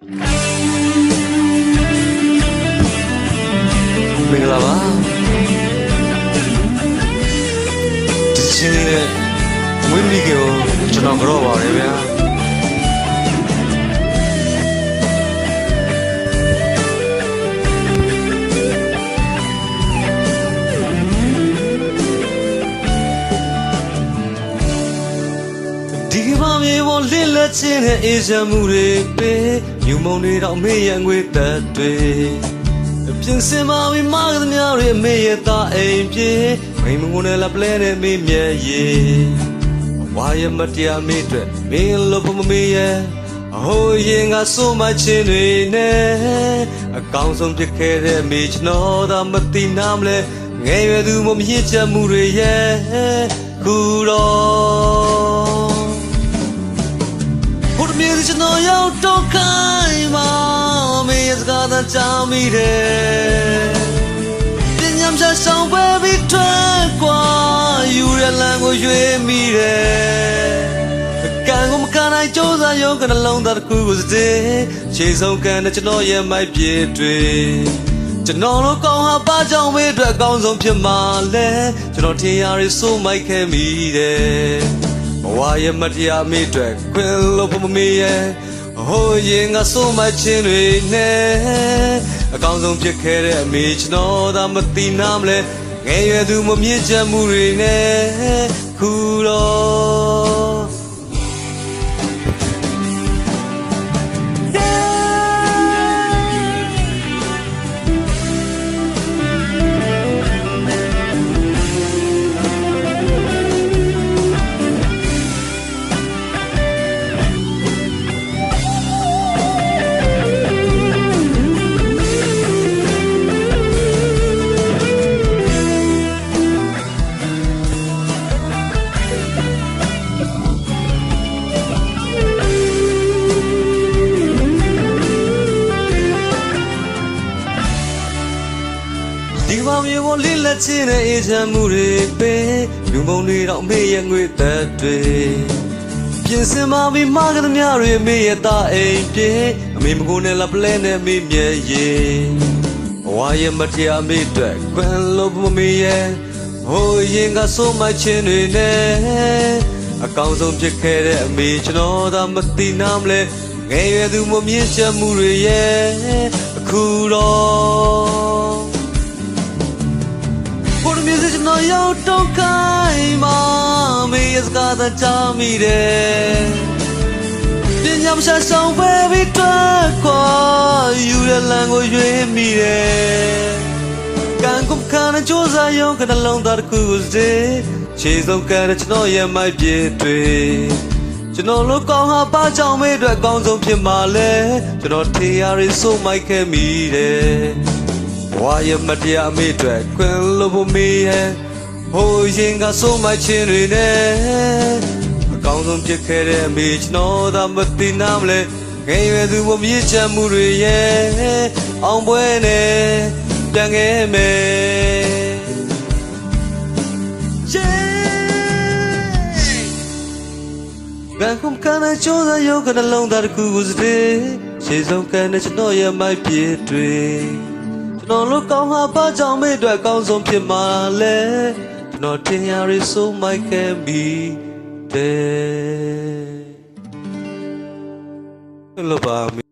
မင်္ဂလာပါဒီချင်းလေးနဲ့ဝင်းမိကိုကျွန်တော်ကြော့ပါတယ်ဗျာဒီမှာမြေပေါ်လင်းလက်ချင်းနဲ့အေးချမ်းမှုတွေပေးမြူမုံတွေတော့မေးရန်ငွေသက်တွေပြင်စင်ပါမီမာကသမျှတွေအမေရဲ့သားအိမ်ပြေမိန်မငုံနဲ့လက်ပလဲနဲ့မေးမြဲရေဝါရမတရားမေးအတွက်မင်းလို့မမေးရဲ့အဟိုရင်ကစိုးမချင်းတွေနဲ့အကောင်းဆုံးဖြစ်ခဲ့တဲ့မေးကျွန်တော်သာမသိနာမလဲငယ်ရွယ်သူမမြင့်ချက်မှုတွေရဲ့ခုတော့ဘုရားမြေကျွန်တော်ရောက်တော့ခိုင်းပါမေးစကားသာကြားမိတယ်ပညာမဆောင်ပဲပြီးထွက်ကွာယူရလန်ကိုရွေးမိတယ်ကံကိုမခံနိုင်ကြိုးစားရုံကနှလုံးသားတစ်ခုကိုစတဲ့ခြေဆုံးကန်တဲ့ကျွန်တော်ရဲ့မိုက်ပြေတွေကျွန်တော်တို့ကောင်းဟာပါကြောင့်မေးအတွက်အကောင်းဆုံးဖြစ်မှာလဲကျွန်တော်ထင်ရရစိုးမိုက်ခဲ့မိတယ်ဘဝရဲ့မတရားမေးအတွက်ခွင်လို့မမေးရဲ့ဟိုရင်ကစိုးမချင်းတွေနဲ့အကောင်းဆုံးဖြစ်ခဲ့တဲ့အမေကျွန်တော်သာမသိနာမလဲငယ်ရွယ်သူမမြင့်ချက်မှုတွေနဲ့ခုတော့ဒီမှာမြေပေါ်လေးလက်ချင်းနဲ့အေးချမ်းမှုတွေပေးလူမုံတွေတော့မေးရငွေသက်တွေပြင်စင်ပါပြီးမာကသမျှတွေမေးရသားအိမ်ပြေအမေမကိုနဲ့လက်ပလဲနဲ့မေးမြဲရေဘဝရဲ့မတရားမေးအတွက်ခွင်လို့မမေးရဲ့ဟိုရင်ကစိုးမချင်းတွေနဲ့အကောင်းဆုံးဖြစ်ခဲ့တဲ့အမေကျွန်တော်သာမသိနာမလဲငယ်ရွယ်သူမမြင့်ချက်မှုတွေရဲ့အခုတော့ဘုရားမြေကျွန်တော်ရောက်တော့ခိုင်းပါမေးစကားသာကြားမိတယ်ပညာမဆောင်ပဲပြီးတော့ကွာယူရလန်ကိုရွေးမိတယ်ကံကုန်ခါနဲ့ကြိုးစားရုံကနှလုံးသားတစ်ခုကိုစေခြေဆုံးကတဲ့ကျွန်တော်ရဲ့မိုက်ပြေတွေကျွန်တော်တို့ကောင်းဟာပါကြောင့်မေးအတွက်အကောင်းဆုံးဖြစ်မှာလဲကျွန်တော်ထေရရီစိုးမိုက်ခဲ့မိတယ်ဝါရမတရားမေးအတွက်ခွင်လို့မမေးရဲ့ဟိုရင်ကစိုးမချင်းတွေနဲ့အကောင်းဆုံးဖြစ်ခဲ့တဲ့အမေကျွန်တော်သာမသိနာမလဲငယ်ရွယ်သူမမြင့်ချက်မှုတွေရဲ့အောင်ပွဲနဲ့ပြန်ခဲ့မယ်ကံကုန်ကနဲ့ကြိုးစားရုံကနှလုံးသားတစ်ခုကိုစတဲ့ခြေဆုံးကန်တဲ့ကျွန်တော်ရဲ့မိုက်ပြေတွေကျွန်တော်တို့ကောင်းဟာပါကြောင့်မေးအတွက်အကောင်းဆုံးဖြစ်မှာလဲကျွန်တော်ထင်ရရစိုးမိုက်ခဲ့မိတယ်လို့ပါ